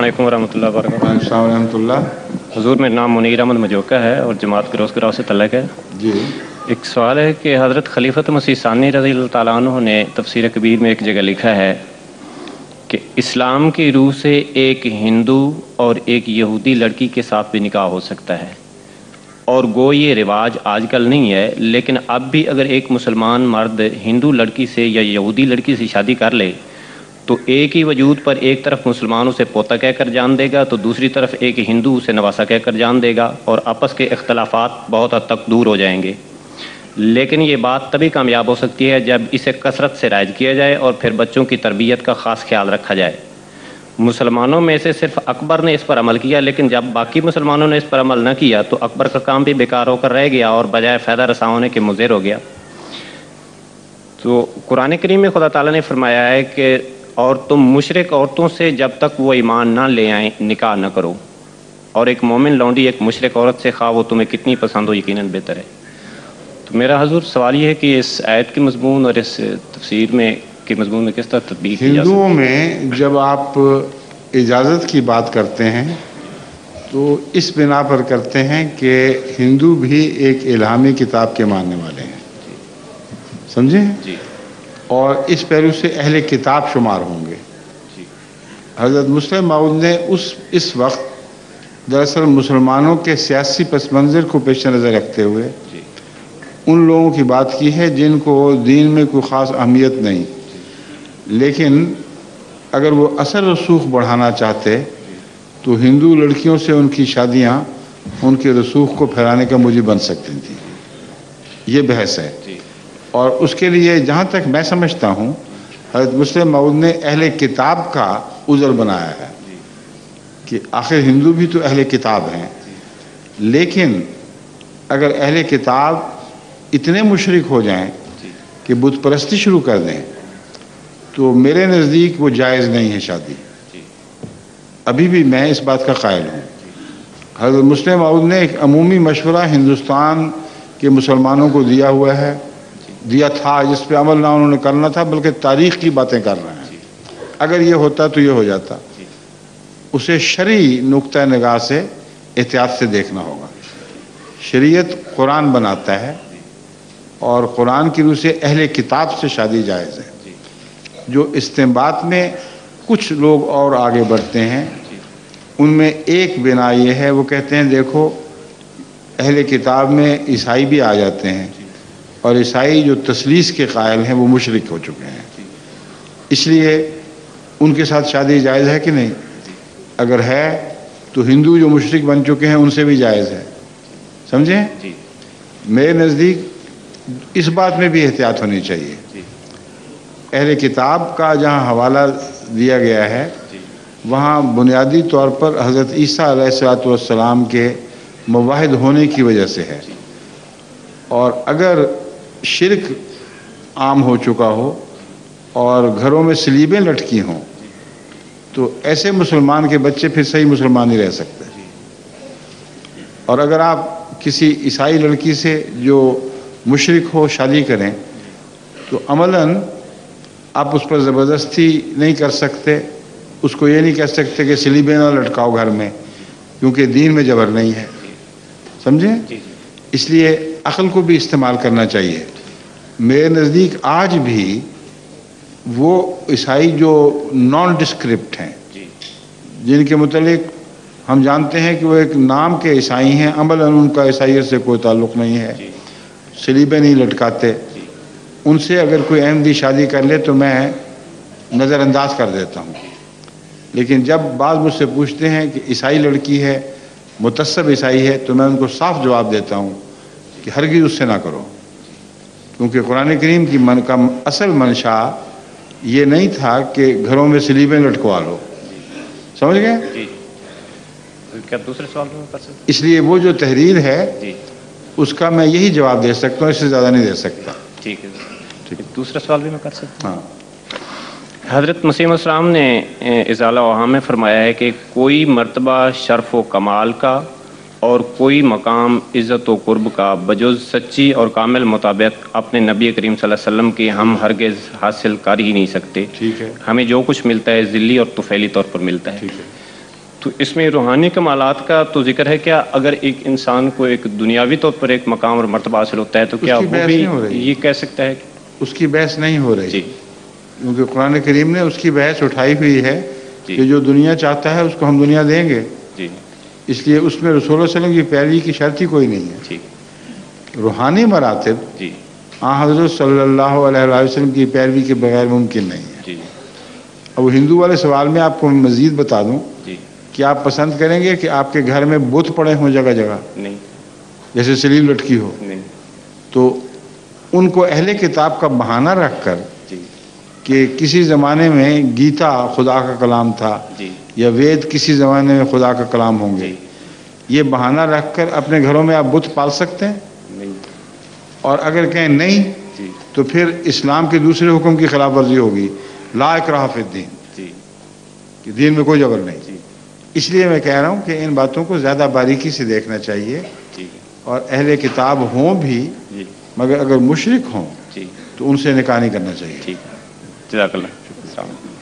علیکم ورحمۃ اللہ وبرکاتہ۔ السلام ورحمۃ اللہ۔ حضور میرا نام منیر احمد مجوکہ ہے اور جماعت گروس گراؤ سے تعلق ہے۔ جی، ایک سوال ہے کہ حضرت خلیفۃ مسیح ثانی رضی اللہ تعالیٰ عنہ نے تفسیر کبیر میں ایک جگہ لکھا ہے کہ اسلام کی روح سے ایک ہندو اور ایک یہودی لڑکی کے ساتھ بھی نکاح ہو سکتا ہے، اور گو یہ رواج آج کل نہیں ہے، لیکن اب بھی اگر ایک مسلمان مرد ہندو لڑکی سے یا یہودی لڑکی سے شادی کر لے تو ایک ہی وجود پر ایک طرف مسلمان اسے پوتا کہہ کر جان دے گا تو دوسری طرف ایک ہندو اسے نواسا کہہ کر جان دے گا، اور آپس کے اختلافات بہت حد تک دور ہو جائیں گے۔ لیکن یہ بات تبھی کامیاب ہو سکتی ہے جب اسے کثرت سے رائج کیا جائے اور پھر بچوں کی تربیت کا خاص خیال رکھا جائے۔ مسلمانوں میں سے صرف اکبر نے اس پر عمل کیا، لیکن جب باقی مسلمانوں نے اس پر عمل نہ کیا تو اکبر کا کام بھی بیکار ہو کر رہ گیا اور بجائے فائدہ رساں ہونے کے مضر ہو گیا۔ تو قرآن کریم میں خدا تعالیٰ نے فرمایا ہے کہ اور تم مشرک عورتوں سے جب تک وہ ایمان نہ لے آئیں نکاح نہ کرو، اور ایک مومن لونڈی ایک مشرک عورت سے خواہ وہ تمہیں کتنی پسند ہو یقیناً بہتر ہے۔ تو میرا حضور سوال یہ ہے کہ اس آیت کے مضمون اور اس تفسیر میں کے مضمون میں کس طرح تطبیق کی جا سکتی ہے؟ ہندوؤں میں جب آپ اجازت کی بات کرتے ہیں تو اس بنا پر کرتے ہیں کہ ہندو بھی ایک الہامی کتاب کے ماننے والے ہیں، سمجھے؟ جی، اور اس پہلو سے اہل کتاب شمار ہوں گے۔ حضرت مسلم موعود نے اس وقت دراصل مسلمانوں کے سیاسی پس منظر کو پیش نظر رکھتے ہوئے ان لوگوں کی بات کی ہے جن کو دین میں کوئی خاص اہمیت نہیں، لیکن اگر وہ اثر رسوخ بڑھانا چاہتے تو ہندو لڑکیوں سے ان کی شادیاں ان کے رسوخ کو پھیلانے کا موجب بن سکتی تھیں۔ یہ بحث ہے، اور اس کے لیے جہاں تک میں سمجھتا ہوں حضرت مسلم موعود نے اہل کتاب کا عذر بنایا ہے کہ آخر ہندو بھی تو اہل کتاب ہیں، لیکن اگر اہل کتاب اتنے مشرک ہو جائیں کہ بت پرستی شروع کر دیں تو میرے نزدیک وہ جائز نہیں ہے شادی۔ ابھی بھی میں اس بات کا قائل ہوں۔ حضرت مسلم موعود نے ایک عمومی مشورہ ہندوستان کے مسلمانوں کو دیا تھا جس پہ عمل نہ انہوں نے کرنا تھا، بلکہ تاریخ کی باتیں کر رہے ہیں۔ اگر یہ ہوتا تو یہ ہو جاتا، اسے شرعی نقطہ نگاہ سے احتیاط سے دیکھنا ہوگا۔ شریعت قرآن بناتا ہے اور قرآن کی روح سے اہل کتاب سے شادی جائز ہے۔ جو استنباط میں کچھ لوگ اور آگے بڑھتے ہیں ان میں ایک بنا یہ ہے، وہ کہتے ہیں دیکھو اہل کتاب میں عیسائی بھی آ جاتے ہیں، اور عیسائی جو تثلیث کے قائل ہیں وہ مشرک ہو چکے ہیں، اس لیے ان کے ساتھ شادی جائز ہے کہ نہیں؟ اگر ہے تو ہندو جو مشرک بن چکے ہیں ان سے بھی جائز ہے، سمجھیں؟ میرے نزدیک اس بات میں بھی احتیاط ہونی چاہیے۔ اہل کتاب کا جہاں حوالہ دیا گیا ہے وہاں بنیادی طور پر حضرت عیسیٰ علیہ السلام کے موحد ہونے کی وجہ سے ہے، اور اگر شرک عام ہو چکا ہو اور گھروں میں صلیبیں لٹکی ہوں تو ایسے مسلمان کے بچے پھر صحیح مسلمان نہیں رہ سکتے۔ اور اگر آپ کسی عیسائی لڑکی سے جو مشرک ہو شادی کریں تو عملاً آپ اس پر زبردستی نہیں کر سکتے، اس کو یہ نہیں کہہ سکتے کہ صلیبیں نہ لٹکاؤ گھر میں، کیونکہ دین میں جبر نہیں ہے، سمجھیں؟ اس لیے عقل کو بھی استعمال کرنا چاہیے۔ میرے نزدیک آج بھی وہ عیسائی جو نان ڈسکرپٹ ہیں، جن کے متعلق ہم جانتے ہیں کہ وہ ایک نام کے عیسائی ہیں، عملاً ان کا عیسائیت سے کوئی تعلق نہیں ہے، صلیبیں نہیں لٹکاتے، ان سے اگر کوئی احمدی شادی کر لے تو میں نظر انداز کر دیتا ہوں۔ لیکن جب بعض مجھ سے پوچھتے ہیں کہ عیسائی لڑکی ہے، متعصب عیسائی ہے، تو میں ان کو صاف جواب دیتا ہوں کہ ہرگز اس سے نہ کرو، کیونکہ قرآن کریم کی کا اصل منشا یہ نہیں تھا کہ گھروں میں صلیبیں لٹکوا لو، سمجھ گئے؟ کیا دوسرے سوال میں کر سکتے؟ اس لیے وہ جو تحریر ہے اس کا میں یہی جواب دے سکتا ہوں، اس سے زیادہ نہیں دے سکتا۔ ٹھیک ہے، دوسرا سوال بھی میں کر سکتا ہوں؟ حضرت مسیح السلام نے ازالہ اوہام میں فرمایا ہے کہ کوئی مرتبہ شرف و کمال کا اور کوئی مقام عزت و قرب کا بجز سچی اور کامل مطابق اپنے نبی کریم صلی اللہ علیہ وسلم کی ہم ہرگز حاصل کر ہی نہیں سکتے۔ ٹھیک ہے، ہمیں جو کچھ ملتا ہے ذلی اور طفیلی طور پر ملتا ہے۔ تو اس میں روحانی کمالات کا تو ذکر ہے کیا؟ اگر ایک انسان کو ایک دنیاوی طور پر ایک مقام اور مرتبہ حاصل ہوتا ہے تو کیا وہ بھی یہ کہہ سکتا ہے؟ اس کی بحث نہیں ہو رہی جی، کیونکہ قرآن کریم نے اس کی بحث اٹھائی ہوئی ہے کہ جو دنیا چاہتا ہے اس کو ہم دنیا دیں گے، جی، اس لیے اس میں رسول اللہ علیہ وسلم کی پیروی کی شرط ہی کوئی نہیں ہے۔ جی، روحانی مراتب جی، حضرت صلی اللہ علیہ وسلم کی پیروی کے بغیر ممکن نہیں ہے۔ جی، اب ہندو والے سوال میں آپ کو مزید بتا دوں جی، کہ آپ پسند کریں گے کہ آپ کے گھر میں بت پڑے ہوں جگہ جگہ، نہیں، جیسے سلیب لٹکی ہو، نہیں، تو ان کو اہل کتاب کا بہانہ رکھ کر جی، کہ کسی زمانے میں گیتا خدا کا کلام تھا جی، یا وید کسی زمانے میں خدا کا کلام ہوں گے، جی، یہ بہانہ رکھ کر اپنے گھروں میں آپ بت پال سکتے ہیں؟ نہیں، اور اگر کہیں نہیں جی، تو پھر اسلام کے دوسرے حکم کی خلاف ورزی ہوگی، لا اکراہ فی الدین، جی، کہ دین میں کوئی جبر نہیں۔ جی، اس لیے میں کہہ رہا ہوں کہ ان باتوں کو زیادہ باریکی سے دیکھنا چاہیے، جی، اور اہل کتاب ہوں بھی جی، مگر اگر مشرک ہوں جی، تو ان سے نکاح نہیں کرنا چاہیے۔ ٹھیک ہے، جزاک اللہ، السلام علیکم۔